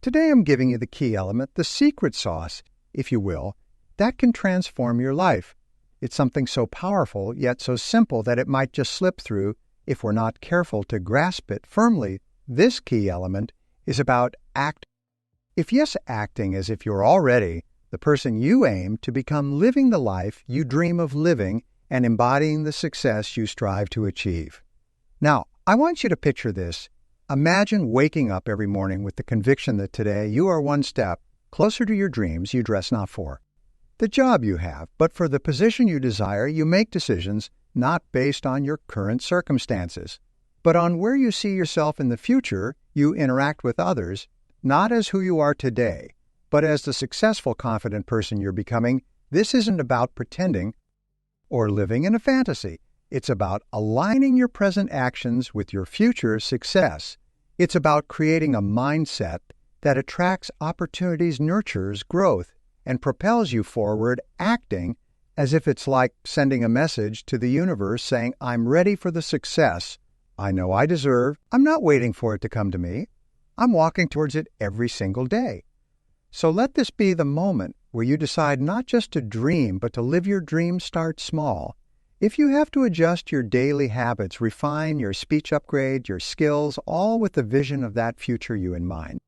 Today I'm giving you the key element, the secret sauce, if you will, that can transform your life. It's something so powerful, yet so simple that it might just slip through if we're not careful to grasp it firmly. This key element is about acting. If yes, acting as if you're already the person you aim to become, living the life you dream of living, and embodying the success you strive to achieve. Now, I want you to picture this. Imagine waking up every morning with the conviction that today you are one step closer to your dreams you dress not for, the job you have, but for the position you desire. You make decisions not based on your current circumstances, but on where you see yourself in the future. You interact with others, not as who you are today, but as the successful, confident person you're becoming. This isn't about pretending or living in a fantasy. It's about aligning your present actions with your future success. It's about creating a mindset that attracts opportunities, nurtures growth, and propels you forward, acting as if it's like sending a message to the universe saying, I'm ready for the success I know I deserve. I'm not waiting for it to come to me. I'm walking towards it every single day. So let this be the moment where you decide not just to dream, but to live your dream. Start small. If you have to adjust your daily habits, refine your speech, upgrade your skills, all with the vision of that future you in mind.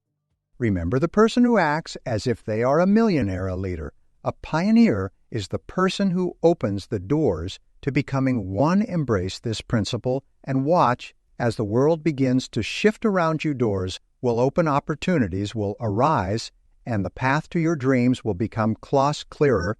Remember, the person who acts as if they are a millionaire, a leader, a pioneer, is the person who opens the doors to becoming one. Embrace this principle and watch as the world begins to shift around you. Doors will open, opportunities will arise, and the path to your dreams will become clearer,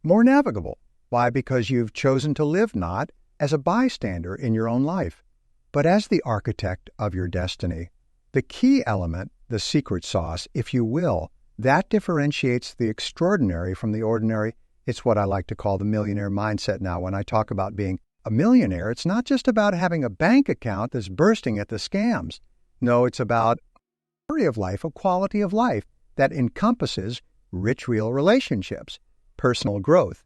more navigable. Why? Because you've chosen to live not as a bystander in your own life, but as the architect of your destiny. The key element, the secret sauce, if you will, that differentiates the extraordinary from the ordinary. It's what I like to call the millionaire mindset. Now, when I talk about being a millionaire, it's not just about having a bank account that's bursting at the scams. No, it's about a story of life, a quality of life that encompasses rich, real relationships, personal growth,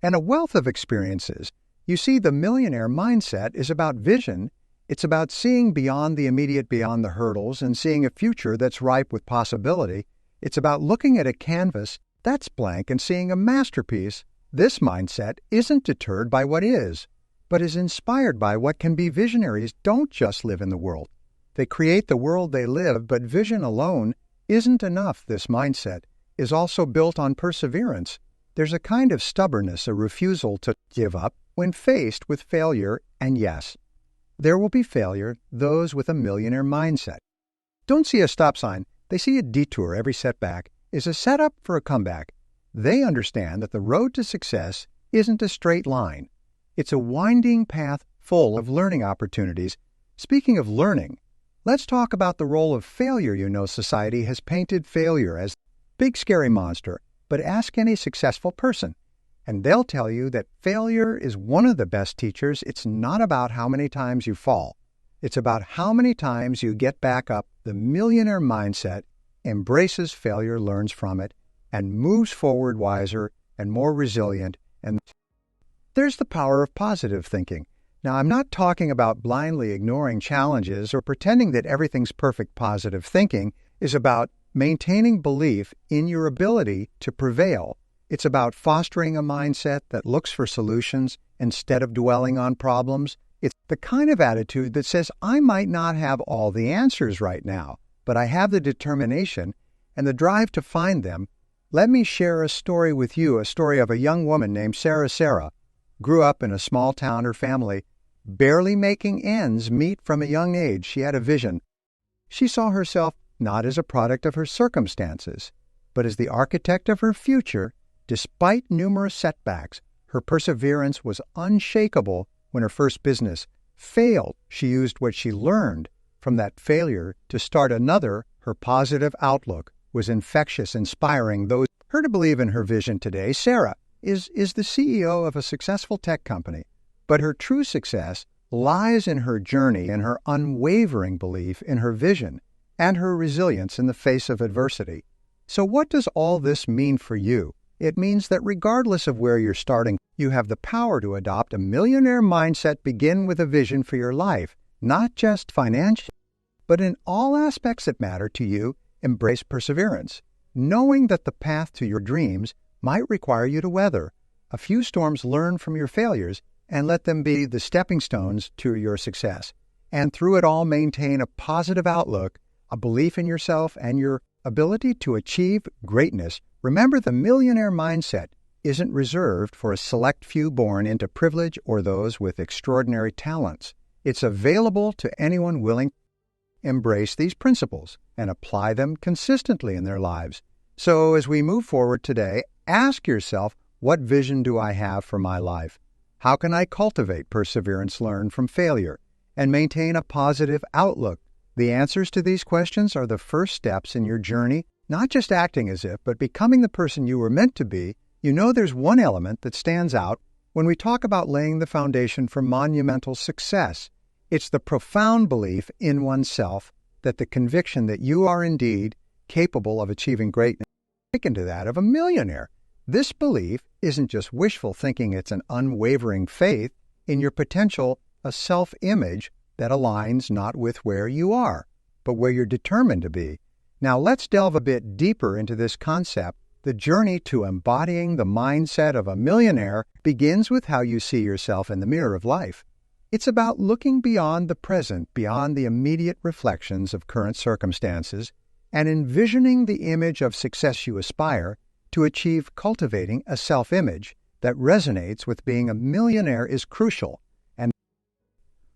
and a wealth of experiences. You see, the millionaire mindset is about vision. It's about seeing beyond the immediate, beyond the hurdles, and seeing a future that's ripe with possibility. It's about looking at a canvas that's blank and seeing a masterpiece. This mindset isn't deterred by what is, but is inspired by what can be. Visionaries don't just live in the world. They create the world they live, but vision alone isn't enough. This mindset is also built on perseverance. There's a kind of stubbornness, a refusal to give up when faced with failure. And yes, there will be failure. Those with a millionaire mindset don't see a stop sign. They see a detour. Every setback is a setup for a comeback. They understand that the road to success isn't a straight line. It's a winding path full of learning opportunities. Speaking of learning, let's talk about the role of failure. You know, society has painted failure as a big scary monster. But ask any successful person, and they'll tell you that failure is one of the best teachers. It's not about how many times you fall. It's about how many times you get back up. The millionaire mindset embraces failure, learns from it, and moves forward wiser and more resilient. And there's the power of positive thinking. Now, I'm not talking about blindly ignoring challenges or pretending that everything's perfect. Positive thinking is about maintaining belief in your ability to prevail. It's about fostering a mindset that looks for solutions instead of dwelling on problems. It's the kind of attitude that says, I might not have all the answers right now, but I have the determination and the drive to find them. Let me share a story with you, a story of a young woman named Sarah. Sarah grew up in a small town. Her family barely making ends meet from a young age. She had a vision. She saw herself not as a product of her circumstances, but as the architect of her future. Despite numerous setbacks, her perseverance was unshakable. When her first business failed, she used what she learned from that failure to start another. Her positive outlook was infectious, inspiring those her to believe in her vision. Today, Sarah is the CEO of a successful tech company, but her true success lies in her journey and her unwavering belief in her vision and her resilience in the face of adversity. So what does all this mean for you? It means that regardless of where you're starting, you have the power to adopt a millionaire mindset. Begin with a vision for your life, not just financial, but in all aspects that matter to you. Embrace perseverance, knowing that the path to your dreams might require you to weather a few storms. Learn from your failures and let them be the stepping stones to your success. And through it all, maintain a positive outlook, a belief in yourself and your ability to achieve greatness. Remember, the millionaire mindset isn't reserved for a select few born into privilege or those with extraordinary talents. It's available to anyone willing to embrace these principles and apply them consistently in their lives. So as we move forward today, ask yourself, what vision do I have for my life? How can I cultivate perseverance, learn from failure, and maintain a positive outlook? The answers to these questions are the first steps in your journey, not just acting as if, but becoming the person you were meant to be. You know, there's one element that stands out when we talk about laying the foundation for monumental success. It's the profound belief in oneself, that the conviction that you are indeed capable of achieving greatness, taken to that of a millionaire. This belief isn't just wishful thinking, it's an unwavering faith in your potential, a self-image that aligns not with where you are, but where you're determined to be. Now let's delve a bit deeper into this concept. The journey to embodying the mindset of a millionaire begins with how you see yourself in the mirror of life. It's about looking beyond the present, beyond the immediate reflections of current circumstances, and envisioning the image of success you aspire to achieve. Cultivating a self-image that resonates with being a millionaire is crucial. And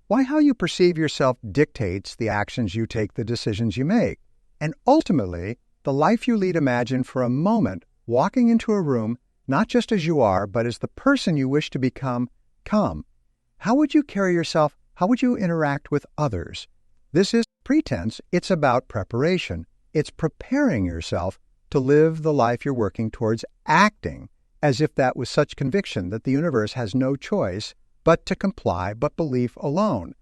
why how you perceive yourself dictates the actions you take, the decisions you make, and ultimately, the life you lead. Imagine for a moment walking into a room not just as you are, but as the person you wish to become. How would you carry yourself? How would you interact with others? This is pretense. It's about preparation. It's preparing yourself to live the life you're working towards, acting as if that was such conviction that the universe has no choice but to comply, but belief alone.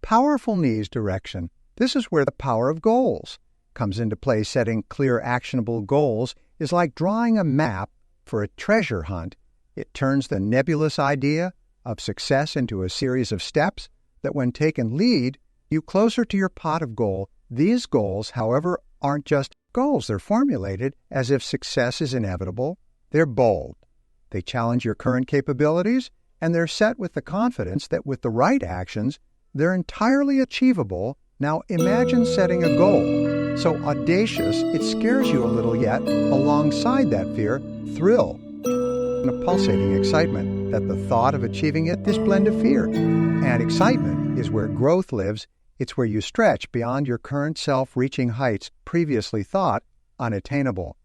Powerful needs direction. This is where the power of goals comes into play. Setting clear, actionable goals is like drawing a map for a treasure hunt. It turns the nebulous idea of success into a series of steps that, when taken, lead you closer to your pot of gold. These goals, however, aren't just goals. They're formulated as if success is inevitable. They're bold. They challenge your current capabilities, and they're set with the confidence that with the right actions, they're entirely achievable. Now imagine setting a goal so audacious it scares you a little, yet alongside that fear, thrill and a pulsating excitement that the thought of achieving it. This blend of fear and excitement is where growth lives. It's where you stretch beyond your current self, reaching heights previously thought unattainable.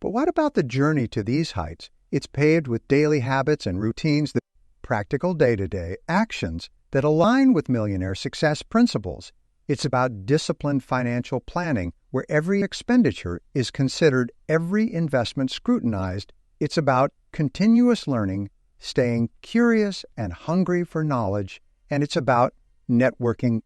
But what about the journey to these heights? It's paved with daily habits and routines, the practical day-to-day actions that align with millionaire success principles. It's about disciplined financial planning, where every expenditure is considered, every investment scrutinized. It's about continuous learning, staying curious and hungry for knowledge, and it's about networking,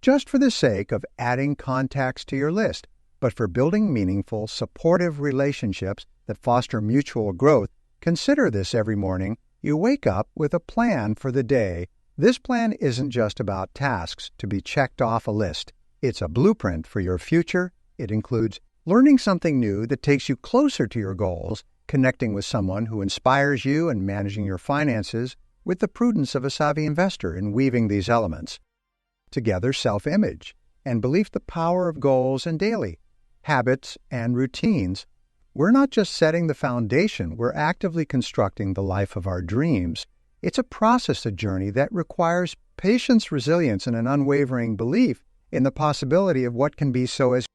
just for the sake of adding contacts to your list, but for building meaningful, supportive relationships that foster mutual growth. Consider this every morning. You wake up with a plan for the day. This plan isn't just about tasks to be checked off a list. It's a blueprint for your future. It includes learning something new that takes you closer to your goals, connecting with someone who inspires you, and managing your finances with the prudence of a savvy investor. In weaving these elements together, self-image and belief, the power of goals and daily habits and routines. We're not just setting the foundation, we're actively constructing the life of our dreams. It's a process, a journey that requires patience, resilience, and an unwavering belief in the possibility of what can be. So as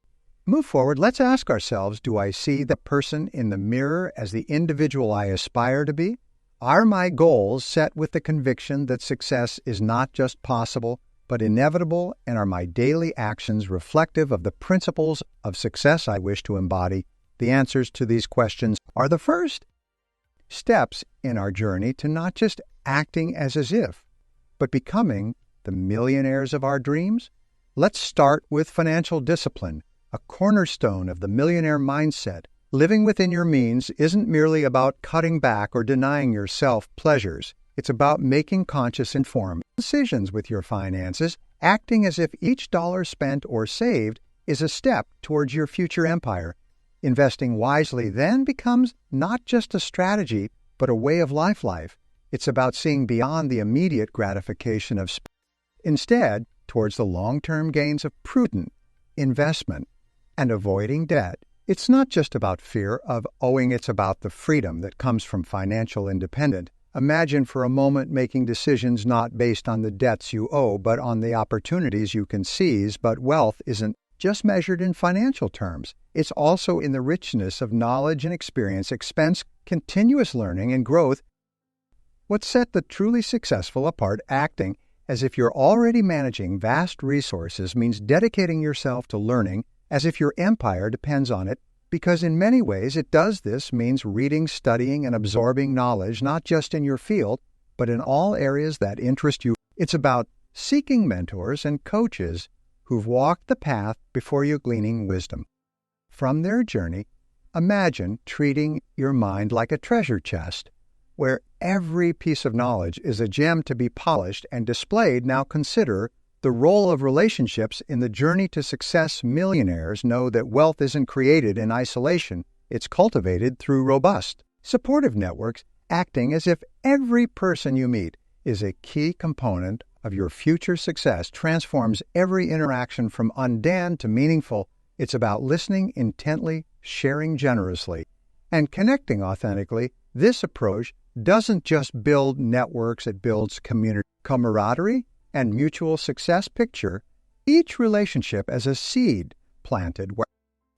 we move forward, let's ask ourselves, do I see the person in the mirror as the individual I aspire to be? Are my goals set with the conviction that success is not just possible, but inevitable? And are my daily actions reflective of the principles of success I wish to embody? The answers to these questions are the first steps in our journey to not just acting as if, but becoming the millionaires of our dreams. Let's start with financial discipline, a cornerstone of the millionaire mindset. Living within your means isn't merely about cutting back or denying yourself pleasures. It's about making conscious, informed decisions with your finances, acting as if each dollar spent or saved is a step towards your future empire. Investing wisely then becomes not just a strategy, but a way of life. It's about seeing beyond the immediate gratification of instead towards the long-term gains of prudent investment and avoiding debt. It's not just about fear of owing, it's about the freedom that comes from financial independence. Imagine for a moment making decisions not based on the debts you owe, but on the opportunities you can seize. But wealth isn't just measured in financial terms. It's also in the richness of knowledge and experience, expense, continuous learning, and growth. What set the truly successful apart, acting as if you're already managing vast resources, means dedicating yourself to learning as if your empire depends on it, because in many ways it does. This means reading, studying, and absorbing knowledge, not just in your field, but in all areas that interest you. It's about seeking mentors and coaches who've walked the path before you, gleaning wisdom from their journey. Imagine treating your mind like a treasure chest, where every piece of knowledge is a gem to be polished and displayed. Now consider the role of relationships in the journey to success. Millionaires know that wealth isn't created in isolation. It's cultivated through robust, supportive networks, acting as if every person you meet is a key component of your future success, transforms every interaction from mundane to meaningful. It's about listening intently, sharing generously, and connecting authentically. This approach doesn't just build networks, it builds community, camaraderie, and mutual success. Picture each relationship as a seed planted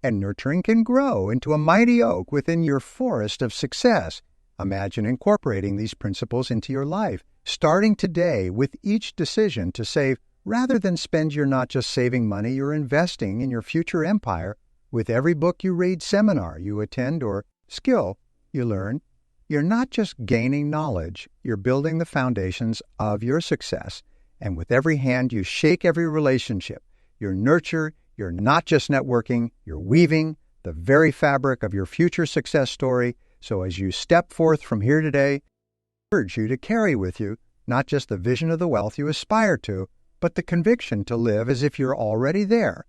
and nurturing can grow into a mighty oak within your forest of success. Imagine incorporating these principles into your life, starting today with each decision to save rather than spend. You're not just saving money, you're investing in your future empire. With every book you read, seminar you attend, or skill you learn, you're not just gaining knowledge, you're building the foundations of your success. And with every hand you shake, every relationship you nurture, you're not just networking, you're weaving the very fabric of your future success story. So as you step forth from here today, I urge you to carry with you not just the vision of the wealth you aspire to, but the conviction to live as if you're already there.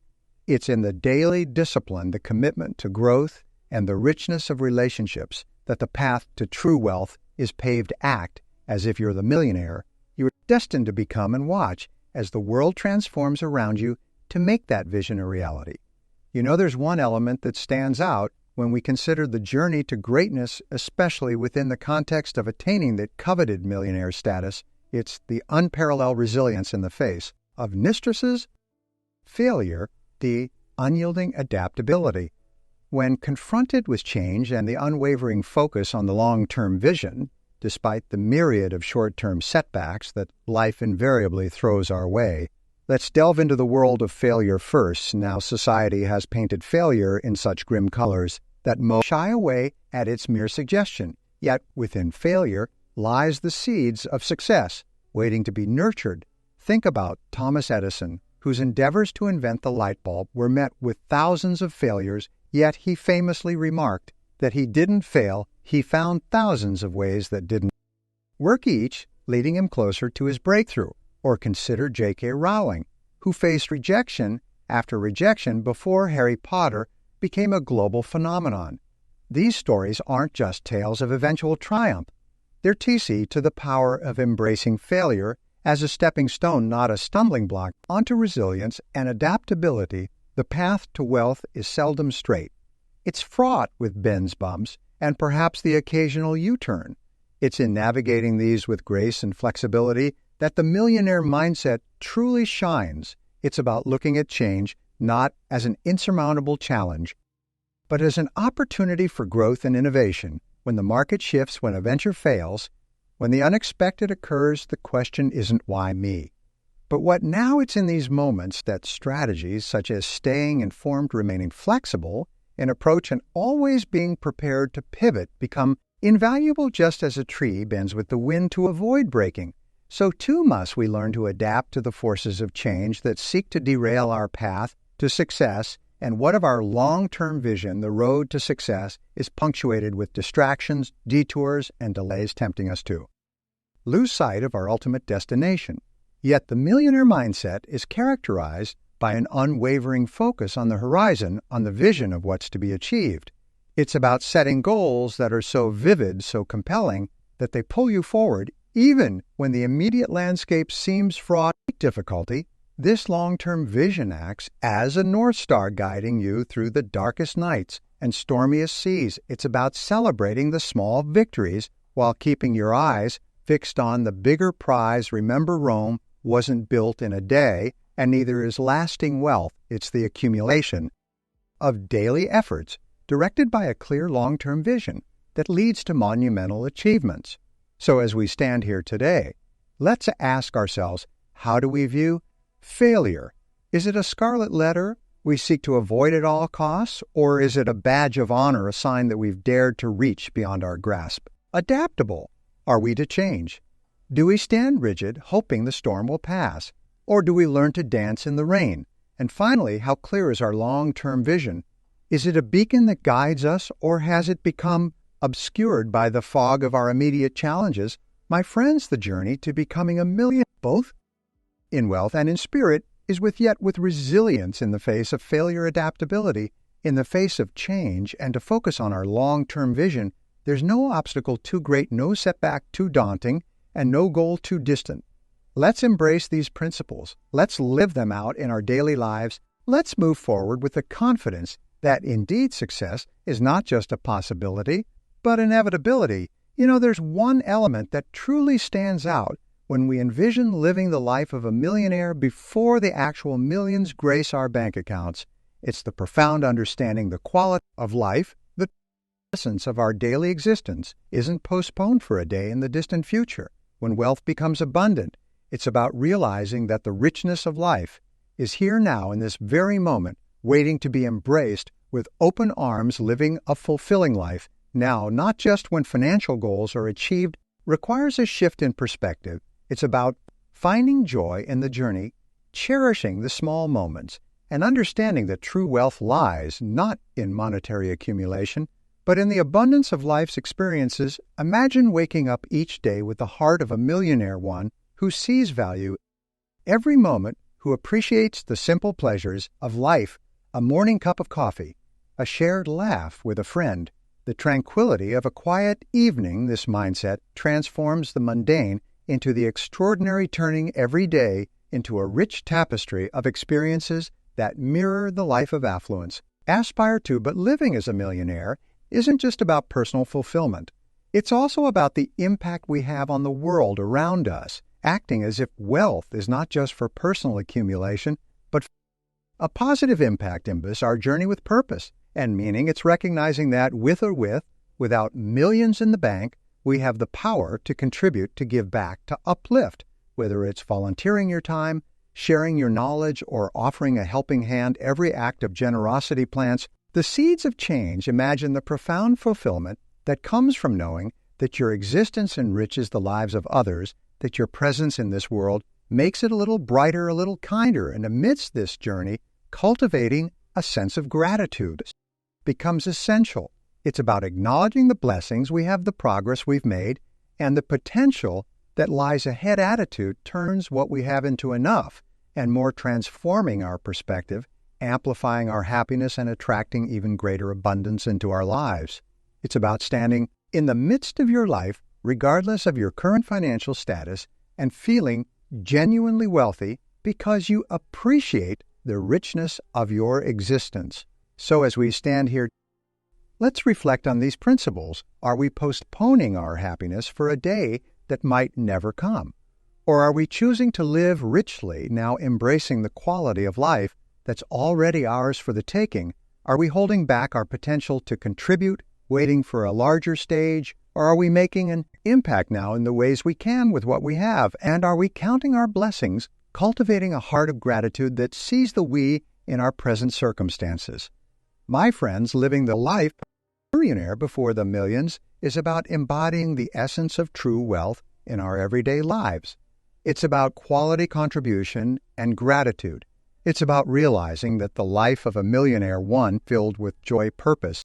It's in the daily discipline, the commitment to growth, and the richness of relationships that the path to true wealth is paved. Act as if you're the millionaire you are destined to become, and watch as the world transforms around you to make that vision a reality. You know, there's one element that stands out when we consider the journey to greatness, especially within the context of attaining that coveted millionaire status. It's the unparalleled resilience in the face of mistresses, failure, the unyielding adaptability. When confronted with change and the unwavering focus on the long-term vision, despite the myriad of short-term setbacks that life invariably throws our way. Let's delve into the world of failure first. Now, society has painted failure in such grim colors that most shy away at its mere suggestion. Yet within failure lies the seeds of success, waiting to be nurtured. Think about Thomas Edison, whose endeavors to invent the light bulb were met with thousands of failures, yet he famously remarked that he didn't fail, he found thousands of ways that didn't work, each leading him closer to his breakthrough. Or consider J.K. Rowling, who faced rejection after rejection before Harry Potter became a global phenomenon. These stories aren't just tales of eventual triumph. They're TC to the power of embracing failure as a stepping stone, not a stumbling block, onto resilience and adaptability. The path to wealth is seldom straight. It's fraught with bends, bumps, and perhaps the occasional U-turn. It's in navigating these with grace and flexibility that the millionaire mindset truly shines. It's about looking at change not as an insurmountable challenge, but as an opportunity for growth and innovation. When the market shifts, when a venture fails, when the unexpected occurs, the question isn't why me, but what now. It's in these moments that strategies such as staying informed, remaining flexible in approach, and always being prepared to pivot become invaluable. Just as a tree bends with the wind to avoid breaking, so too must we learn to adapt to the forces of change that seek to derail our path to success. And what of our long-term vision? The road to success is punctuated with distractions, detours, and delays, tempting us to lose sight of our ultimate destination. Yet the millionaire mindset is characterized by an unwavering focus on the horizon, on the vision of what's to be achieved. It's about setting goals that are so vivid, so compelling, that they pull you forward even when the immediate landscape seems fraught with difficulty. This long-term vision acts as a North Star guiding you through the darkest nights and stormiest seas. It's about celebrating the small victories while keeping your eyes fixed on the bigger prize. Remember, Rome wasn't built in a day, and neither is lasting wealth. It's the accumulation of daily efforts directed by a clear long-term vision that leads to monumental achievements. So as we stand here today, let's ask ourselves, how do we view failure? Is it a scarlet letter we seek to avoid at all costs, or is it a badge of honor, a sign that we've dared to reach beyond our grasp? Adaptable. Are we to change? Do we stand rigid, hoping the storm will pass? Or do we learn to dance in the rain? And finally, how clear is our long-term vision? Is it a beacon that guides us, or has it become obscured by the fog of our immediate challenges? My friends, the journey to becoming a millionaire, both in wealth and in spirit, is with resilience in the face of failure, adaptability in the face of change, and to focus on our long-term vision. There's no obstacle too great, no setback too daunting, and no goal too distant. Let's embrace these principles. Let's live them out in our daily lives. Let's move forward with the confidence that indeed success is not just a possibility, but inevitability. There's one element that truly stands out when we envision living the life of a millionaire before the actual millions grace our bank accounts. It's the profound understanding the quality of life, the essence of our daily existence, isn't postponed for a day in the distant future. When wealth becomes abundant, it's about realizing that the richness of life is here now in this very moment, waiting to be embraced with open arms, living a fulfilling life now, not just when financial goals are achieved, requires a shift in perspective. It's about finding joy in the journey, cherishing the small moments, and understanding that true wealth lies not in monetary accumulation, but in the abundance of life's experiences. Imagine waking up each day with the heart of a millionaire, one who sees value every moment, who appreciates the simple pleasures of life, a morning cup of coffee, a shared laugh with a friend, the tranquility of a quiet evening. This mindset transforms the mundane into the extraordinary, turning every day into a rich tapestry of experiences that mirror the life of affluence. Aspire to, but living as a millionaire isn't just about personal fulfillment. It's also about the impact we have on the world around us, acting as if wealth is not just for personal accumulation, but a positive impact in our journey with purpose and meaning. It's recognizing that without millions in the bank, we have the power to contribute, to give back, to uplift, whether it's volunteering your time, sharing your knowledge, or offering a helping hand. Every act of generosity plants the seeds of change. Imagine the profound fulfillment that comes from knowing that your existence enriches the lives of others, that your presence in this world makes it a little brighter, a little kinder. And amidst this journey, cultivating a sense of gratitude becomes essential. It's about acknowledging the blessings we have, the progress we've made, and the potential that lies ahead. Attitude turns what we have into enough and more, transforming our perspective, amplifying our happiness, and attracting even greater abundance into our lives. It's about standing in the midst of your life, regardless of your current financial status, and feeling genuinely wealthy because you appreciate the richness of your existence. So as we stand here, let's reflect on these principles. Are we postponing our happiness for a day that might never come? Or are we choosing to live richly, now embracing the quality of life that's already ours for the taking? Are we holding back our potential to contribute, waiting for a larger stage? Or are we making an impact now in the ways we can with what we have? And are we counting our blessings, cultivating a heart of gratitude that sees the we in our present circumstances? My friends, living the life millionaire before the millions is about embodying the essence of true wealth in our everyday lives. It's about quality contribution and gratitude. It's about realizing that the life of a millionaire, one filled with joy, purpose,